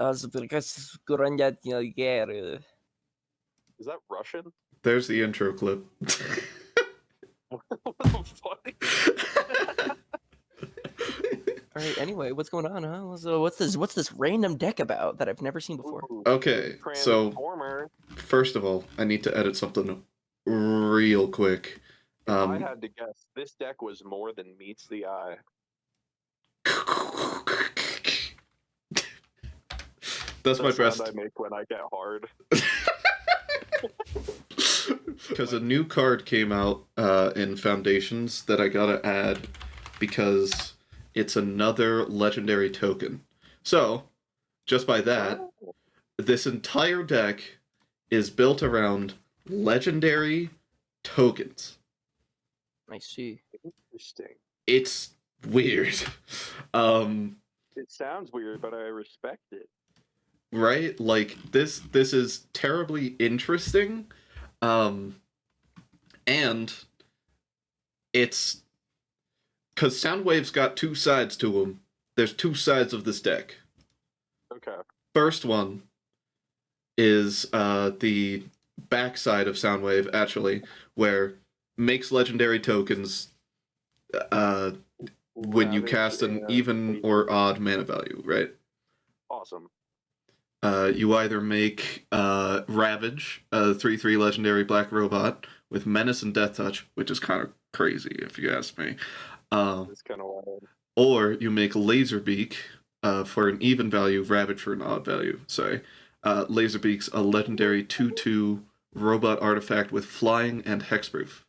Is that Russian? There's the intro clip. What the fuck? All right. Anyway, what's going on, huh? So what's this random deck about that I've never seen before? Ooh, Okay, so Transformer. first of all, I need to edit something real quick. If I had to guess, this deck was more than meets the eye. That's my sound best. I make when I get hard. Because a new card came out in Foundations that I gotta add because it's another legendary token. So, just by that, this entire deck is built around legendary tokens. I see. Interesting. It's weird. It sounds weird, but I respect it. Right? Like, this is terribly interesting. And it's because Soundwave's got two sides to them. There's two sides of this deck. Okay. First one is the backside of Soundwave, actually, where makes legendary tokens when you cast an even or odd mana value, right? Awesome. You either make Ravage, a 3/3 legendary black robot with Menace and Death Touch, which is kind of crazy if you ask me. It's kind of wild. Or you make Laserbeak for an even value, Ravage for an odd value. Sorry. Laserbeak's a legendary 2/2 robot artifact with flying and hexproof.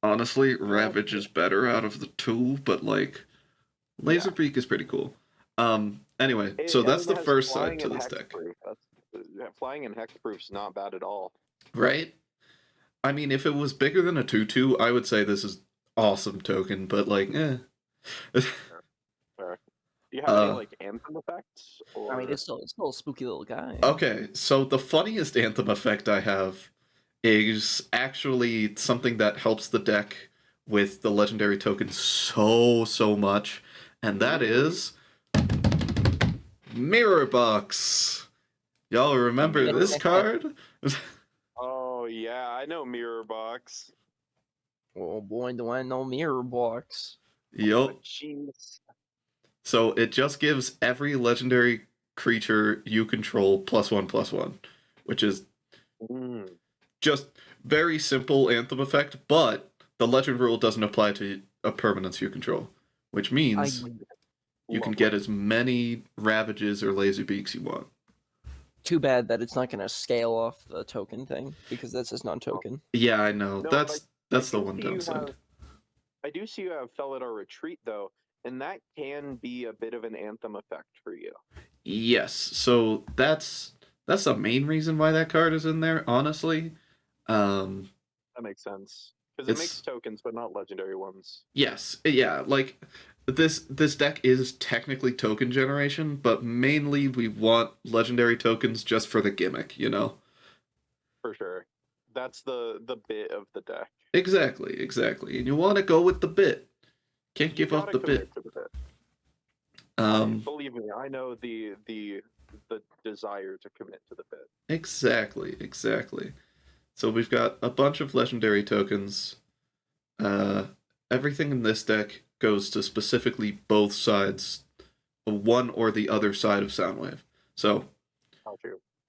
Honestly, Ravage is better out of the two, but like Laserbeak is pretty cool. Anyway, so that's the first side to this deck. Flying and hexproof's not bad at all. Right? I mean, if it was bigger than a 2/2, I would say this is awesome token, but like, eh. Fair. Do you have any like anthem effects? Or... I mean, it's still a spooky little guy. Okay, so the funniest anthem effect I have is actually something that helps the deck with the legendary tokens so much, and that is Mirror Box. Y'all remember this card? Oh yeah, I know Mirror Box. Oh boy, do I know Mirror Box. Yup. Jeez. So it just gives every legendary creature you control +1/+1, which is just very simple anthem effect, but the legend rule doesn't apply to a permanence you control, which means you can get as many Ravages or Laserbeaks you want. Too bad that it's not going to scale off the token thing, because that's just non-token. Yeah, I know. No, that's the one downside. I do see you have Felidar Retreat, though, and that can be a bit of an anthem effect for you. Yes, so that's the main reason why that card is in there, honestly. That makes sense. Because it makes tokens, but not legendary ones. Yes, yeah, like, this deck is technically token generation, but mainly we want legendary tokens just for the gimmick, you know? For sure. That's the bit of the deck. Exactly. And you want to go with the bit. Can't give up the bit. Believe me, I know the desire to commit to the bit. Exactly. So we've got a bunch of legendary tokens. Everything in this deck goes to specifically both sides, one or the other side of Soundwave. So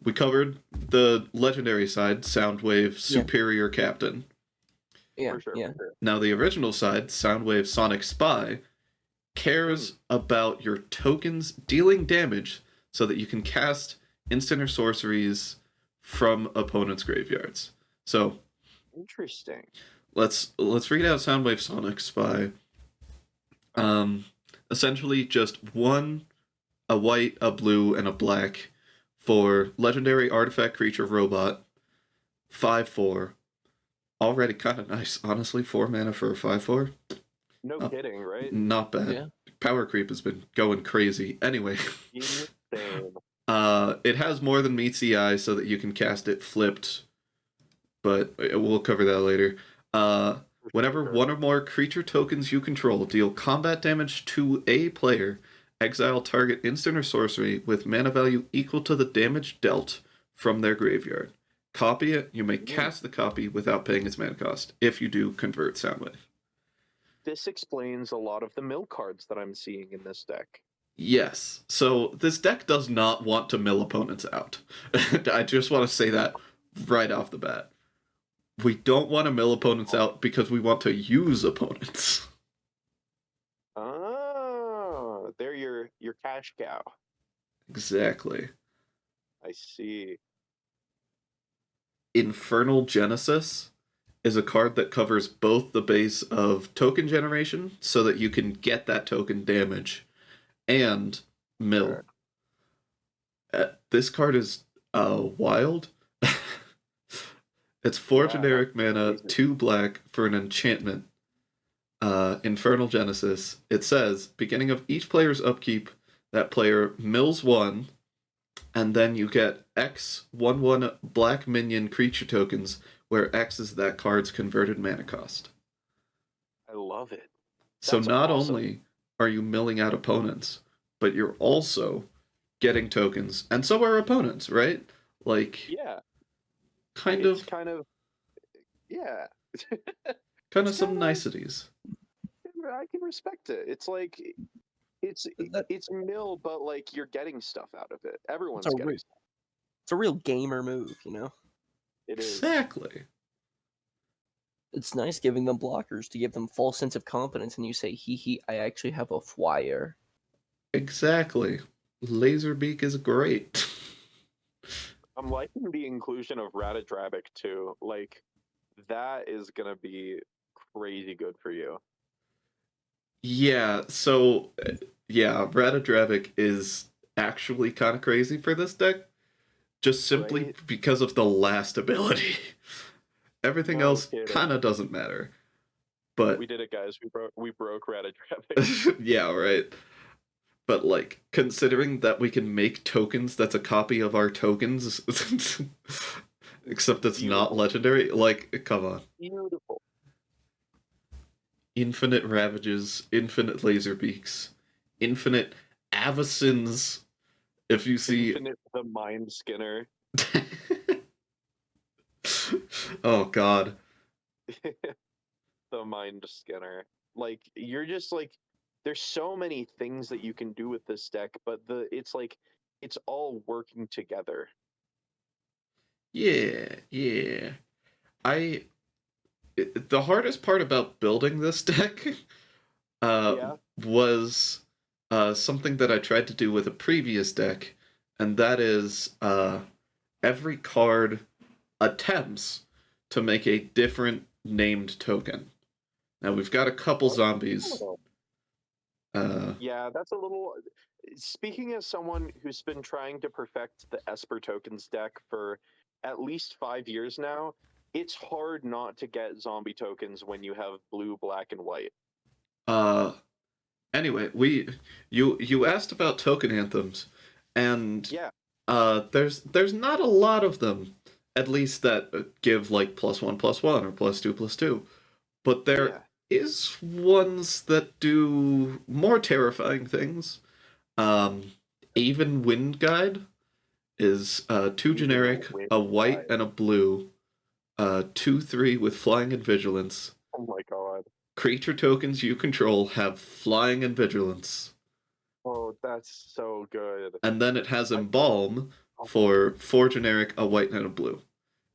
we covered the legendary side, Soundwave Superior Captain. Yeah, for sure. Now the original side, Soundwave Sonic Spy, cares about your tokens dealing damage so that you can cast instant or sorceries from opponents' graveyards. So interesting. Let's read out Soundwave Sonic Spy. Essentially just a white, a blue, and a black for legendary artifact creature robot. 5/4. Already kind of nice, honestly. 4 mana for a 5/4. No kidding, right? Not bad. Yeah. Power creep has been going crazy. Anyway. Insane. It has more than meets the eye so that you can cast it flipped, but we'll cover that later. Whenever one or more creature tokens you control deal combat damage to a player, exile target instant or sorcery with mana value equal to the damage dealt from their graveyard. Copy it. You may cast the copy without paying its mana cost. If you do, convert Soundwave. This explains a lot of the mill cards that I'm seeing in this deck. Yes. So this deck does not want to mill opponents out. I just want to say that right off the bat. We don't want to mill opponents out because we want to use opponents. Oh, they're your cash cow. Exactly. I see. Infernal Genesis is a card that covers both the base of token generation so that you can get that token damage and mill. This card is wild. It's 4 generic mana, 2 black for an enchantment. Infernal Genesis. It says, beginning of each player's upkeep, that player mills 1, and then you get X 1/1 black minion creature tokens, where X is that card's converted mana cost. I love it. So That's not awesome. only are you milling out opponents, but you're also getting tokens, and so are opponents, right? Like, Yeah. kind It's of kind of some niceties. I can respect it. It's like it's That, it's mill, but like you're getting stuff out of it. Everyone's it's a getting real, stuff. it's a real gamer move, you know. It is. Exactly. It's nice giving them blockers to give them false sense of confidence, and you say, "Hee, I actually have a flyer." Exactly. Laserbeak is great. I'm liking the inclusion of Ratadrabic too. Like that is gonna be crazy good for you. Yeah, so Ratadravic is actually kind of crazy for this deck, just simply Right? because of the last ability. Everything No else kidding. kind of doesn't matter. But We did it, guys. We broke Ratadrabic. yeah, right. But like considering that we can make tokens that's a copy of our tokens, except it's not Beautiful. legendary. Like, come on. Beautiful. Infinite Ravages, infinite Laserbeaks, infinite Avacins. If you see. Infinite the Mind Skinner. Oh, God. The Mind Skinner. Like, you're just like, there's so many things that you can do with this deck, but it's like, it's all working together. Yeah. The hardest part about building this deck Yeah. was something that I tried to do with a previous deck, and that is every card attempts to make a different named token. Now we've got a couple zombies. Yeah, that's a little. Speaking as someone who's been trying to perfect the Esper tokens deck for at least 5 years now, it's hard not to get zombie tokens when you have blue, black, and white. Anyway, you asked about token anthems, and Yeah. there's not a lot of them, at least that give like +1/+1 or +2/+2, but there is ones that do more terrifying things. Even Wind Guide is 2 generic, a white and a blue, 2/3 with flying and vigilance. Oh my god. Creature tokens you control have flying and vigilance. Oh, that's so good. And then it has Embalm for 4 generic, a white and a blue.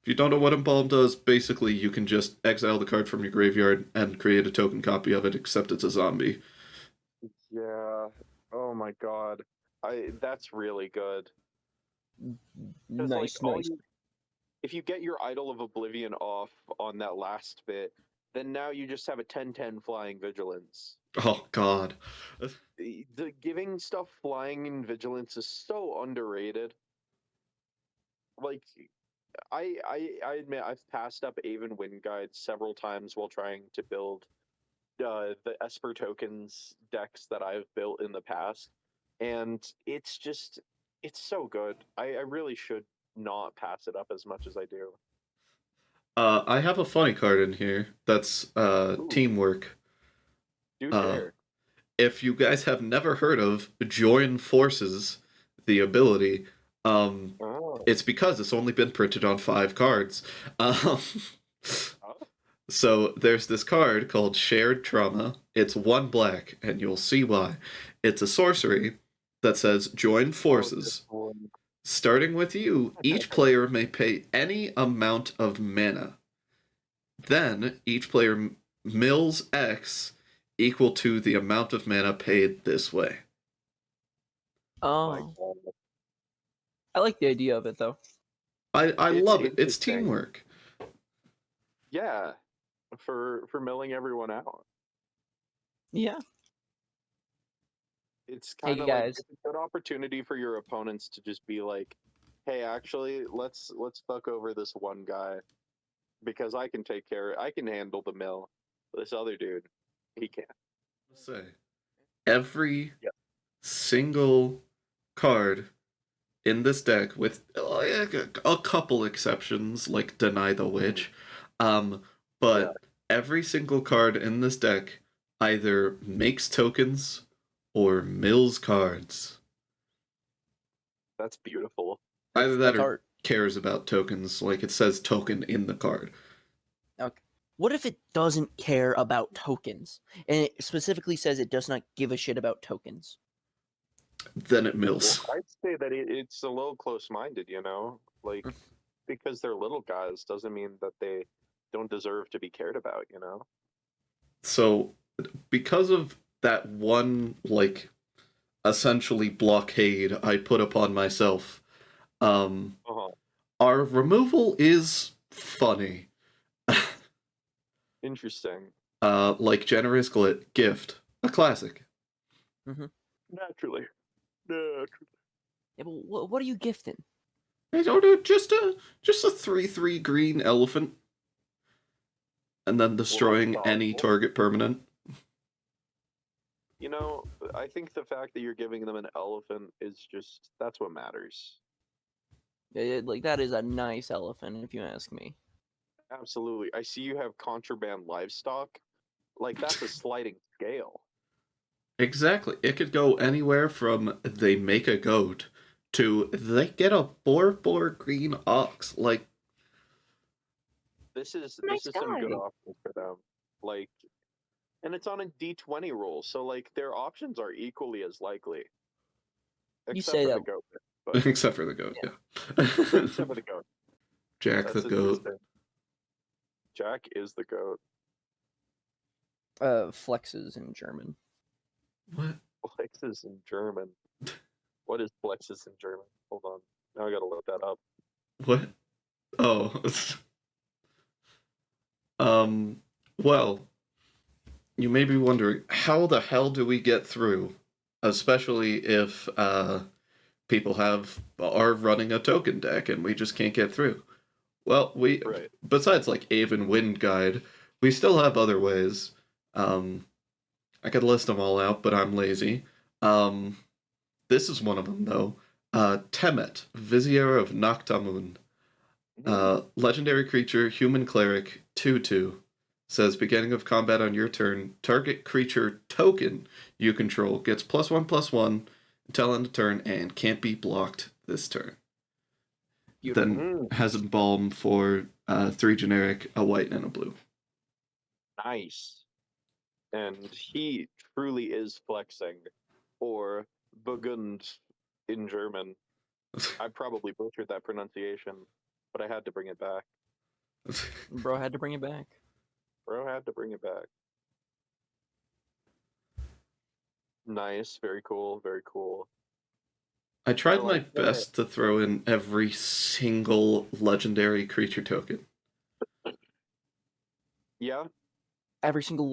If you don't know what Embalm does, basically you can just exile the card from your graveyard and create a token copy of it, except it's a zombie. Yeah. Oh my god. That's really good. Nice. If you get your Idol of Oblivion off on that last bit, then now you just have a 10/10 flying vigilance. Oh god. The giving stuff flying and vigilance is so underrated. Like I admit I've passed up Aven Wind Guide several times while trying to build the Esper tokens decks that I've built in the past, and it's so good. I really should not pass it up as much as I do. I have a funny card in here that's Ooh, teamwork. do Uh, share. if you guys have never heard of Join Forces, the ability, Oh. it's because it's only been printed on 5 cards. Um, Oh. so there's this card called Shared Trauma. It's 1 black, and you'll see why. It's a sorcery that says Join Forces. Oh, Starting with you, each player may pay any amount of mana. Then each player mills X equal to the amount of mana paid this way. my Oh, God. I like the idea of it though. I It's love it. It's interesting. teamwork. Yeah, for milling everyone out. Yeah. It's Hey kind of like guys, it's a good opportunity for your opponents to just be like, "Hey, actually, let's fuck over this one guy because I can handle the mill. This other dude, he can't." Say every Yeah. single card in this deck, with a couple exceptions like Deny the Witch, but every single card in this deck either makes tokens or mills cards. That's beautiful. Either that that's or art. cares about tokens, like it says token in the card. Okay. What if it doesn't care about tokens, and it specifically says it does not give a shit about tokens? Then it Well, mills. I'd say that it's a little close-minded, like because they're little guys doesn't mean that they don't deserve to be cared about, So, because of that one, like, essentially blockade I put upon myself, Uh-huh. our removal is funny. Interesting. Like Generous Gift, a classic. Naturally. Yeah, but what are you gifting? I don't know, just a 3/3 green elephant, and then destroying any Thoughtful. target permanent. I think the fact that you're giving them an elephant is that's what matters. Like that is a nice elephant, if you ask me. Absolutely. I see you have contraband livestock. Like, that's a sliding scale. Exactly. It could go anywhere from they make a goat to they get a 4/4 green ox. Like, This is Nice some good guy. options for them. Like, and it's on a D20 roll, so like their options are equally as likely. You Except say for that. the goat. But except for the goat, yeah. except for the goat. Jack the That's a goat. distinct. Jack is the goat. Flexes in German. What? Flexes in German. What is flexes in German? Hold on. Now I gotta look that up. What? Oh. Well, you may be wondering, how the hell do we get through? Especially if people are running a token deck and we just can't get through. Well, Right. besides like Aven Wind Guide, we still have other ways. I could list them all out, but I'm lazy. This is one of them though. Temet, Vizier of Noctamun. Legendary creature, human cleric, 2/2. Says beginning of combat on your turn, target creature token you control gets +1/+1 until end of turn and can't be blocked this turn. Beautiful. Then has Embalm for 3 generic, a white and a blue. Nice. And he truly is flexing, or Burgund in German. I probably butchered that pronunciation, but I had to bring it back. Bro had to bring it back. Bro had to bring it back. Nice. Very cool. Very cool. I tried my like that. best to throw in every single legendary creature token. Yeah. Every single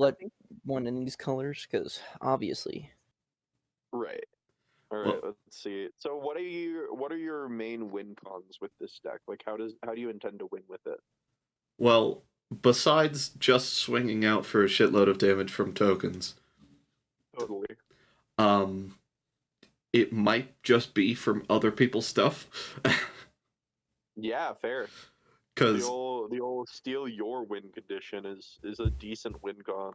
one in these colors, because obviously. Right. All right. Let's see. So, what are your main win cons with this deck? Like, how do you intend to win with it? Well, besides just swinging out for a shitload of damage from tokens, Totally. it might just be from other people's stuff. Yeah, fair. Because the old steal your win condition is a decent win con.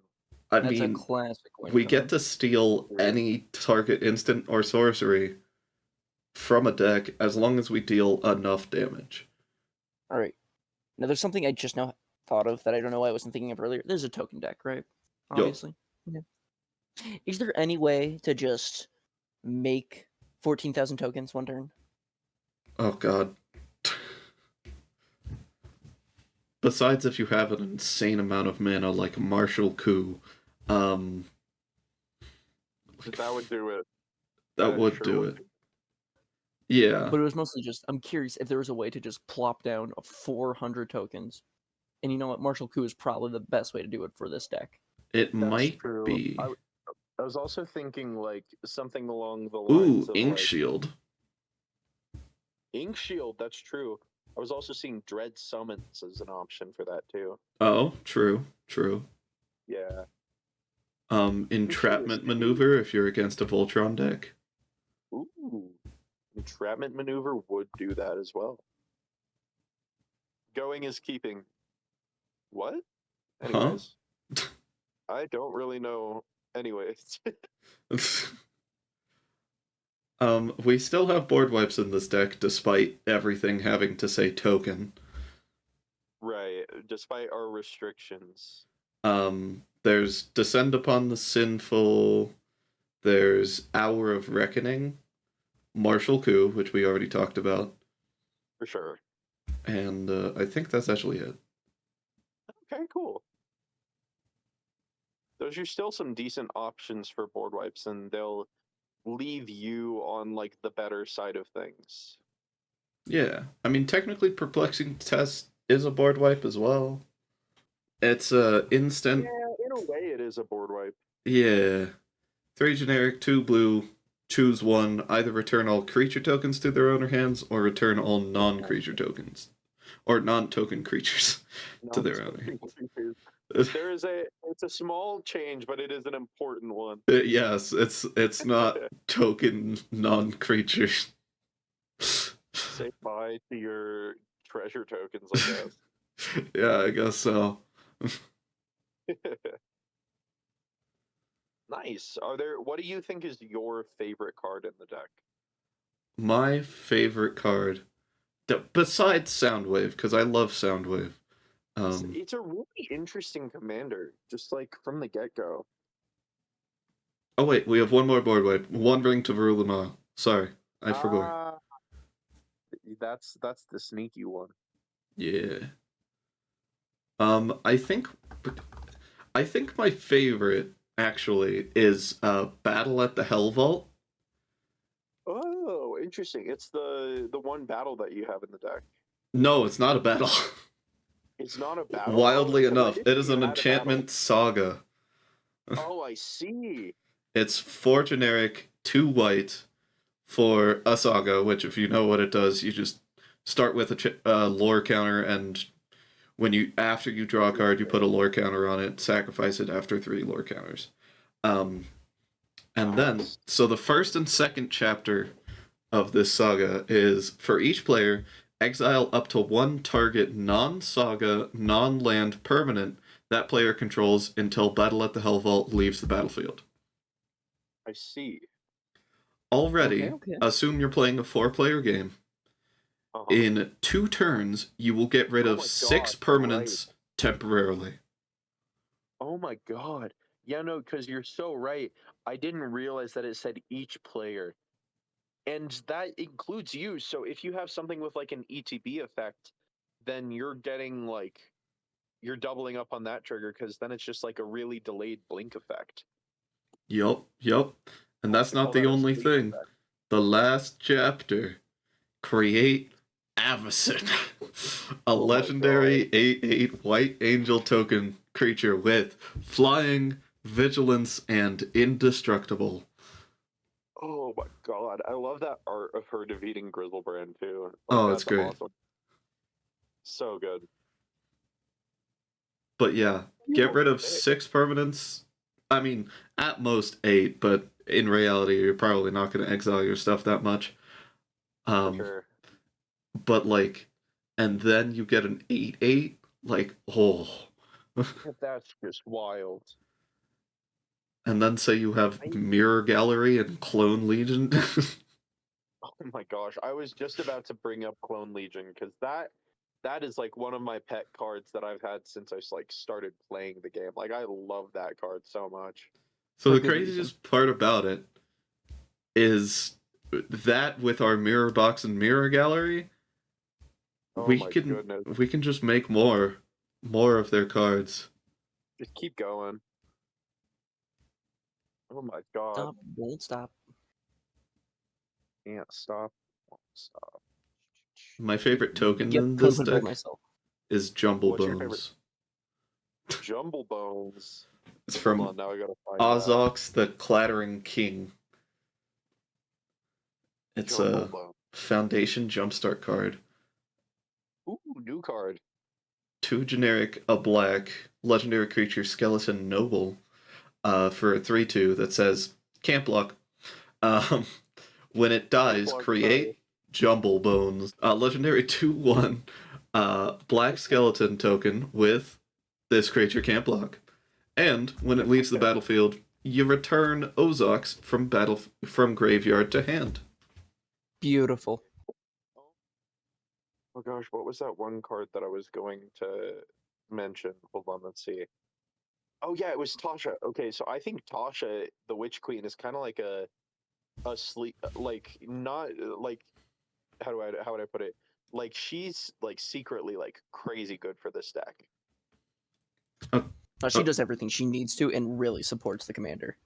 I That's a mean, classic win we get con. to steal any target instant or sorcery from a deck as long as we deal enough damage. All right. Now, there's something I just now thought of that I don't know why I wasn't thinking of earlier. There's a token deck, right? Yup. Obviously. Yeah. Is there any way to just make 14,000 tokens one turn? Oh god. Besides if you have an insane amount of mana like Martial Coup, um, That would do it. that would sure do would it. Yeah, But it was mostly just, I'm curious if there was a way to just plop down 400 tokens. And you know what? Martial Coup is probably the best way to do it for this deck. it That's might true. be. I was also thinking like something along the Ooh, lines of Ink like Shield. Ink Shield. That's true. I was also seeing Dread Summons as an option for that too. Oh, true, true. Yeah. Entrapment Maneuver if you're against a Voltron deck. Ooh. Entrapment Maneuver would do that as well. Going is keeping. What? Anyways. I don't really know. Anyways. We still have board wipes in this deck despite everything having to say token. Right. Despite our restrictions. There's Descend Upon the Sinful, there's Hour of Reckoning, Martial Coup, which we already talked about. For sure. And I think that's actually it. Okay, cool. Those are still some decent options for board wipes, and they'll leave you on like the better side of things. Yeah, I mean, technically Perplexing Test is a board wipe as well. It's a instant. Yeah, in a way, it is a board wipe. Yeah. 3 generic, 2 blue, choose one. Either return all creature tokens to their owner hands or return all non-creature tokens. Or non-token creatures to their owner hands. It's a small change, but it is an important one. Yes, it's not token non-creatures. Say bye to your treasure tokens, I guess. Yeah, I guess so. Nice. What do you think is your favorite card in the deck? My favorite card, besides Soundwave, because I love Soundwave. It's a really interesting commander, just like from the get-go. Oh wait, we have one more board wipe. Wandering to Verulama. Sorry, I forgot. That's the sneaky one. Yeah. I think my favorite actually is Battle at the Hell Vault. Oh, interesting. It's the one battle that you have in the deck. No, it's not a battle. It's not a battle. Wildly enough, When it did is you an add a battle? enchantment saga. Oh, I see. It's 4 generic, 2 white for a saga, which if you know what it does, you just start with a lore counter, and after you draw a card, you put a lore counter on it, sacrifice it after 3 lore counters. And then, so the first and second chapter of this saga is, for each player, exile up to 1 target non-saga, non-land permanent that player controls until Battle at the Hell Vault leaves the battlefield. I see. Already, Okay. assume you're playing a 4-player game. In 2 turns, you will get rid of 6 permanents temporarily. Oh my god. Yeah, no, because you're so right. I didn't realize that it said each player. And that includes you. So if you have something with like an ETB effect, then you're doubling up on that trigger, because then it's just like a really delayed blink effect. Yup. And that's not the only thing. The last chapter, create Avacyn, a legendary 8/8 white angel token creature with flying, vigilance, and indestructible. Oh my god, I love that art of her defeating Grizzlebrand too. It's great. Awesome. So good. But yeah, get rid of 6 permanents. I mean, at most 8, but in reality, you're probably not going to exile your stuff that much. For sure. But like, and then you get an 8/8. Like, oh. That's just wild. And then say you have Mirror Gallery and Clone Legion. Oh my gosh, I was just about to bring up Clone Legion because that is like one of my pet cards that I've had since I like started playing the game. Like I love that card so much. So For the good craziest reason. part about it is that with our Mirror Box and Mirror Gallery, Oh my goodness. we can just make more of their cards. Just keep going. Oh my god. Stop. Won't stop. Can't stop. Won't stop. My favorite token Yep, in couldn't this put it over deck myself. is Jumble What's your favorite? Bones. Jumble Bones. It's Hold from on, now I gotta find Ozox the Clattering King. It's Jumble a Bone. Foundation Jumpstart card. Ooh, new card. 2 generic, a black, legendary creature Skeleton Noble for a 3/2 that says, can't block. When it dies, block, create sorry. Jumble Bones. Legendary 2/1 black skeleton token with this creature can't block. And when it leaves the battlefield, you return Ozox from graveyard to hand. Beautiful. Oh gosh, what was that one card that I was going to mention? Hold on, let's see. Oh yeah, it was Tasha. Okay, so I think Tasha, the Witch Queen, is kind of like a sleep, like not like how would I put it? Like she's like secretly like crazy good for this deck. She does everything she needs to and really supports the commander.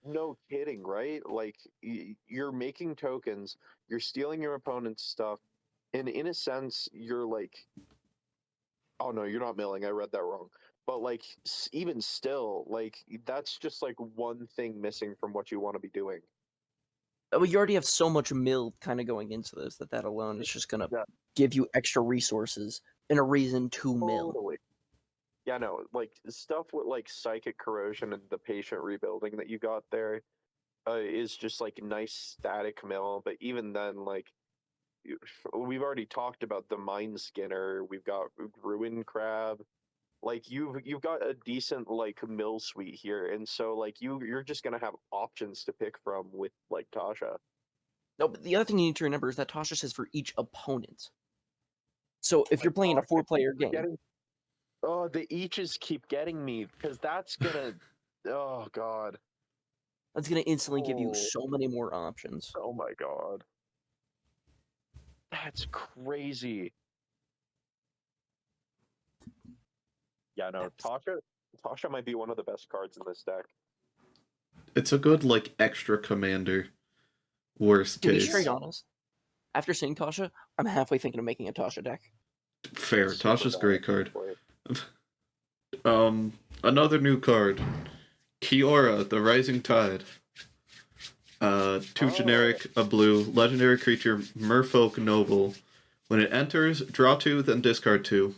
No kidding, right? Like you're making tokens, you're stealing your opponent's stuff, and in a sense, you're like, oh no, you're not milling. I read that wrong. But like, even still, like that's just like one thing missing from what you want to be doing. Well, you already have so much mill kind of going into this that alone is just gonna Yeah, give you extra resources and a reason to mill. totally. Yeah, no, like stuff with like psychic corrosion and the patient rebuilding that you got there is just like nice static mill. But even then, like we've already talked about the Mind Skinner. We've got Ruin Crab. Like you've got a decent like mill suite here, and so like you're just gonna have options to pick from with like Tasha. No, but the other thing you need to remember is that Tasha says for each opponent. So if My you're playing a gosh, I keep 4-player game, forgetting. Oh, the eaches keep getting me because that's gonna. Oh God. that's gonna instantly give you Oh, so many more options. oh my God. That's crazy. Yeah, no, Tasha might be one of the best cards in this deck. It's a good, like, extra commander. Worst To be case. straight honest, after seeing Tasha, I'm halfway thinking of making a Tasha deck. Fair. Super Tasha's a valid, great card. actually. Another new card. Kiora, the Rising Tide. 2 generic, a blue, legendary creature, Merfolk Noble. When it enters, draw 2, then discard 2.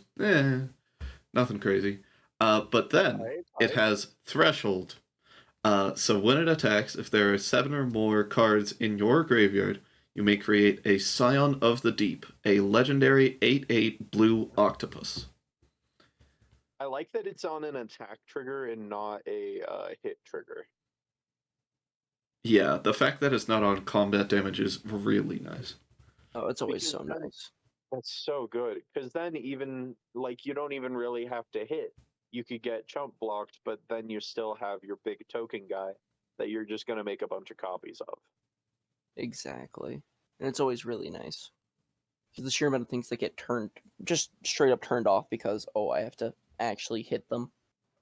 Nothing crazy. But then, it has Threshold. So when it attacks, if there are 7 or more cards in your graveyard, you may create a Scion of the Deep, a legendary 8/8 blue octopus. I like that it's on an attack trigger and not a hit trigger. Yeah, the fact that it's not on combat damage is really nice. Oh, it's always Because so then- nice. That's so good because then even like you don't even really have to hit. You could get chump blocked, but then you still have your big token guy that you're just gonna make a bunch of copies of. Exactly. And it's always really nice. Because the sheer amount of things that get just straight up turned off because, oh, I have to actually hit them.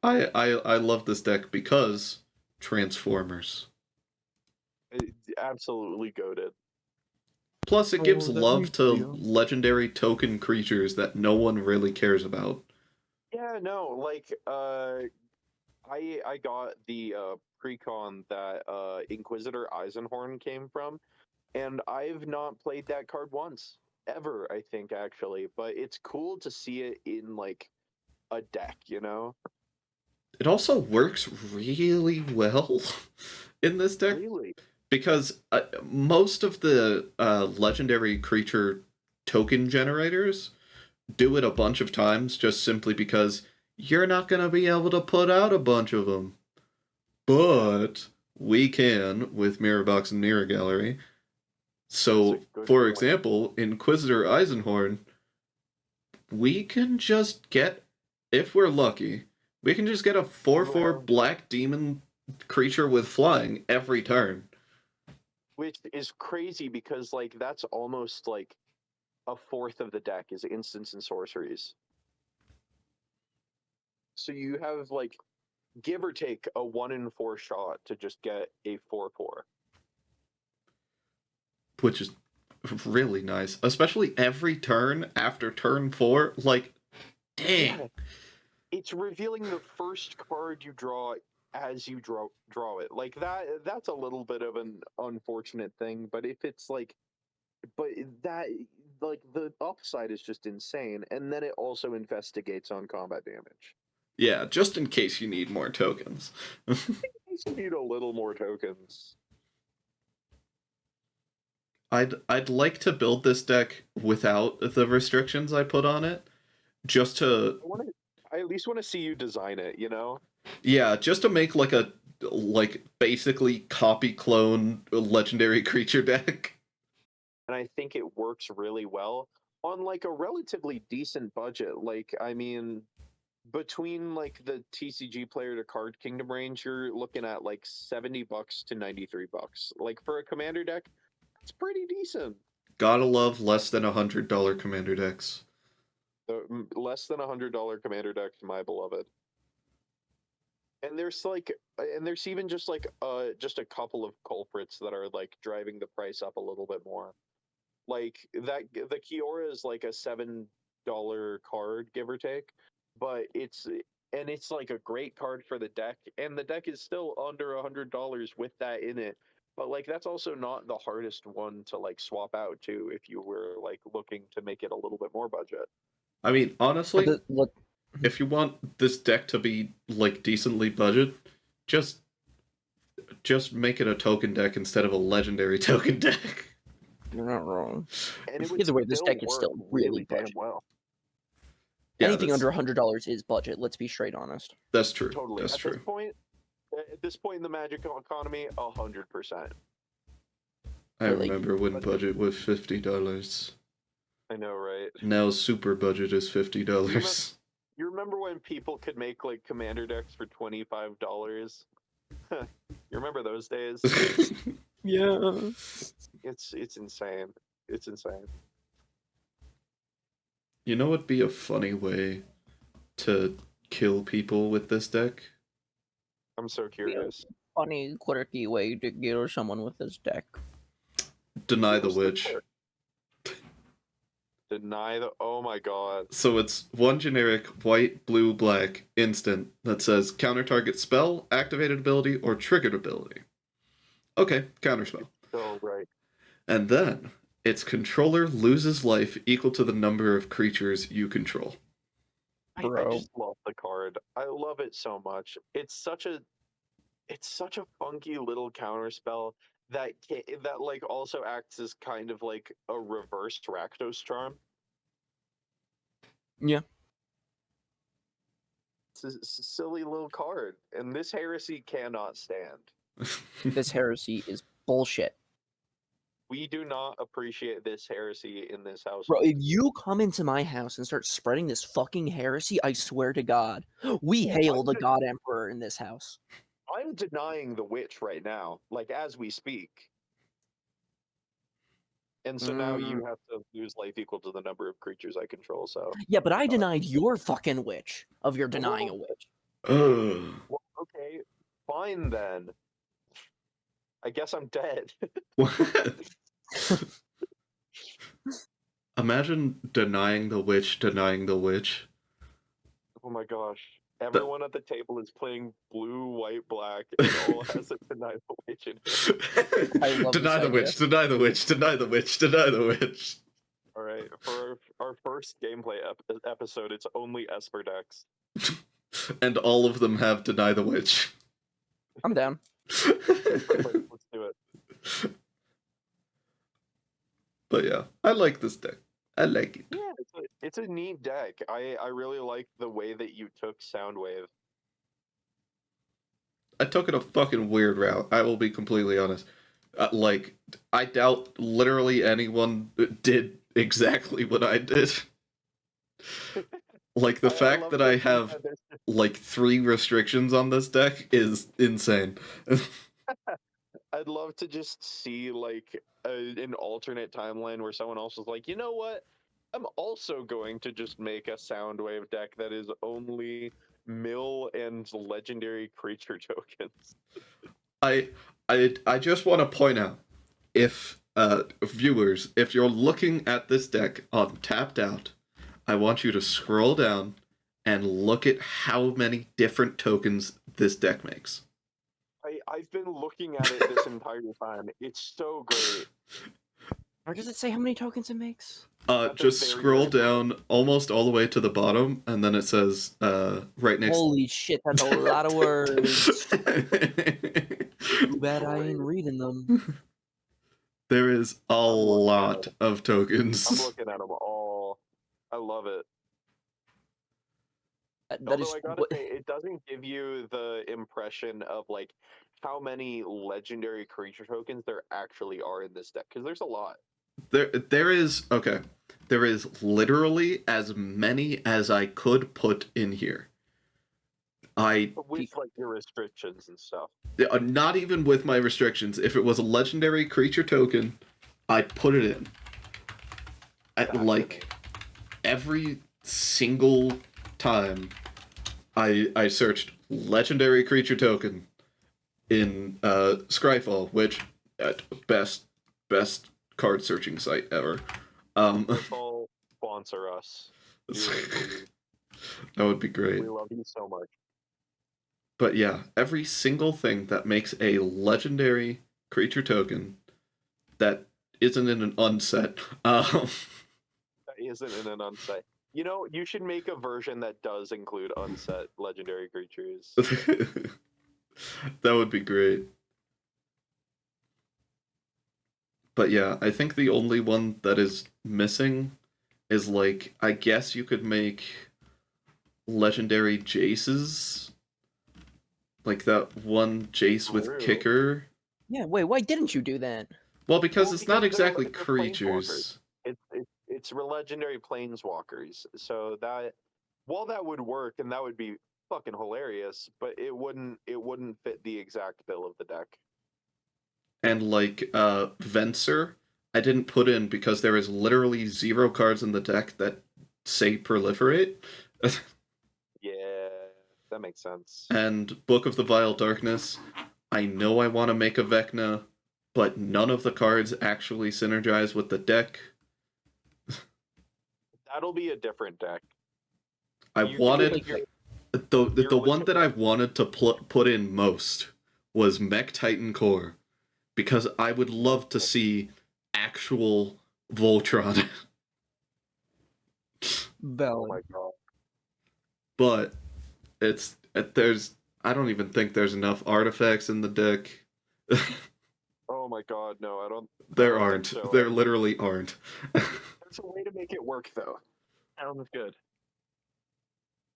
I love this deck because Transformers. Absolutely goaded. Plus, it gives that love makes to you- legendary token creatures that no one really cares about. Yeah, no, like I got the precon that Inquisitor Eisenhorn came from, and I've not played that card once ever. I think actually, but it's cool to see it in like a deck, you know. It also works really well in this deck. Really? Because most of the legendary creature token generators do it a bunch of times just simply because you're not going to be able to put out a bunch of them. but we can with Mirror Box and Mirror Gallery. So, for example, Inquisitor Eisenhorn, we can just get, if we're lucky, we can just get a 4/4 black demon creature with flying every turn. Which is crazy because, like, that's almost like a fourth of the deck is instants and sorceries. So you have, like, give or take a 1 in 4 shot to just get a 4/4. Which is really nice. Especially every turn after turn 4. Like, dang. Yeah. It's revealing the first card you draw as you draw it. Like, that's a little bit of an unfortunate thing, but if it's like, but that, like, the upside is just insane, and then it also investigates on combat damage. Yeah, just in case you need more tokens. In case you need a little more tokens. I'd like to build this deck without the restrictions I put on it, just to. I at least want to see you design it, you know? Yeah, just to make like a basically copy clone legendary creature deck. And I think it works really well on like a relatively decent budget. Like, I mean, between like the TCG player to Card Kingdom range, you're looking at like $70 to $93. Like, for a commander deck, that's pretty decent. Gotta love less than $100 commander decks. Less than $100 commander decks, my beloved. And there's even just like just a couple of culprits that are like driving the price up a little bit more. Like the Kiora is like a $7 card, give or take, but it's like a great card for the deck, and the deck is still under $100 with that in it. But like, that's also not the hardest one to like swap out to if you were like looking to make it a little bit more budget. I mean, honestly, if you want this deck to be like decently budget, just make it a token deck instead of a legendary token deck. You're not wrong. And either way, this deck is still really damn well. Yeah, anything under $100 is budget. Let's be straight honest. That's true. Totally. That's true. At this point in the Magic economy, 100%. I remember when budget was $50. I know, right? Now super budget is $50. You remember when people could make like commander decks for $25? You remember those days? Yeah. It's insane. It's insane. You know what'd be a funny way to kill people with this deck? I'm so curious. Funny, quirky way to kill someone with this deck. Deny the Witch. Oh my god. So it's one generic white, blue, black instant that says counter target spell, activated ability, or triggered ability. Okay, counterspell. Oh, right. And then its controller loses life equal to the number of creatures you control. I just love the card. I love it so much. It's such a funky little counterspell that like also acts as kind of like a reverse Rakdos charm. Yeah. It's a silly little card, and this heresy cannot stand. This heresy is bullshit. We do not appreciate this heresy in this house. Bro, if you come into my house and start spreading this fucking heresy, I swear to God, we hail the God Emperor in this house. I'm denying the witch right now, like as we speak. And so now you have to lose life equal to the number of creatures I control, so... Yeah, but I denied your fucking witch of your denying a witch. Well, okay, fine then. I guess I'm dead. Imagine denying the witch. Oh my gosh. Everyone at the table is playing blue, white, black, and all has to deny the witch. Deny the witch. Alright, for our first gameplay episode, it's only Esper decks. And all of them have deny the witch. I'm down. Let's do it. But yeah, I like this deck. I like it. Yeah, it's a neat deck. I really like the way that you took Soundwave. I took it a fucking weird route. I will be completely honest. Like, I doubt literally anyone did exactly what I did. Like, the fact love that to I think have that there's like 3 restrictions on this deck is insane. I'd love to just see like an alternate timeline where someone else is like, you know what? I'm also going to just make a Soundwave deck that is only mill and legendary creature tokens. I just want to point out, if viewers, if you're looking at this deck on Tapped Out, I want you to scroll down and look at how many different tokens this deck makes. I've been looking at it this entire time. It's so great. Or does it say how many tokens it makes? Just very, scroll very down almost all the way to the bottom, and then it says right next. Holy shit, that's a lot of words. Too bad I ain't reading them. There is a lot of I'm tokens. looking at them all. I love it. That is Although I gotta say, it doesn't give you the impression of like how many legendary creature tokens there actually are in this deck, because there's a lot. There is okay. There is literally as many as I could put in here. With like your restrictions and stuff. Not even with my restrictions. If it was a legendary creature token, I'd put it in. At like every single time I searched legendary creature token in Scryfall, which best card searching site ever. Scryfall sponsor us. That would be great. We love you so much. But yeah, every single thing that makes a legendary creature token that isn't in an unset. That isn't in an unset. You know, you should make a version that does include unset legendary creatures. That would be great. But yeah, I think the only one that is missing is like, I guess you could make legendary Jaces. Like that one Jace with kicker. Yeah, wait, why didn't you do that? Well, because it's not exactly they're creatures. It's legendary planeswalkers. So that, while that would work and that would be fucking hilarious, but it wouldn't fit the exact bill of the deck. And like Venser, I didn't put in because there is literally 0 cards in the deck that say proliferate. Yeah, that makes sense. And Book of the Vile Darkness, I know I want to make a Vecna, but none of the cards actually synergize with the deck. That'll be a different deck. I wanted the one that I wanted to put in most was Mech Titan Core, because I would love to see actual Voltron. Oh my god! But there's, I don't even think there's enough artifacts in the deck. Oh my god, no, I don't. There aren't. So. There literally aren't. There's a way to make it work, though. Sounds good.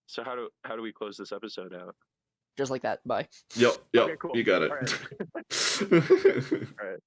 So how do we close this episode out? Just like that. Bye. Yep. Okay, cool. You got it. All right. All right.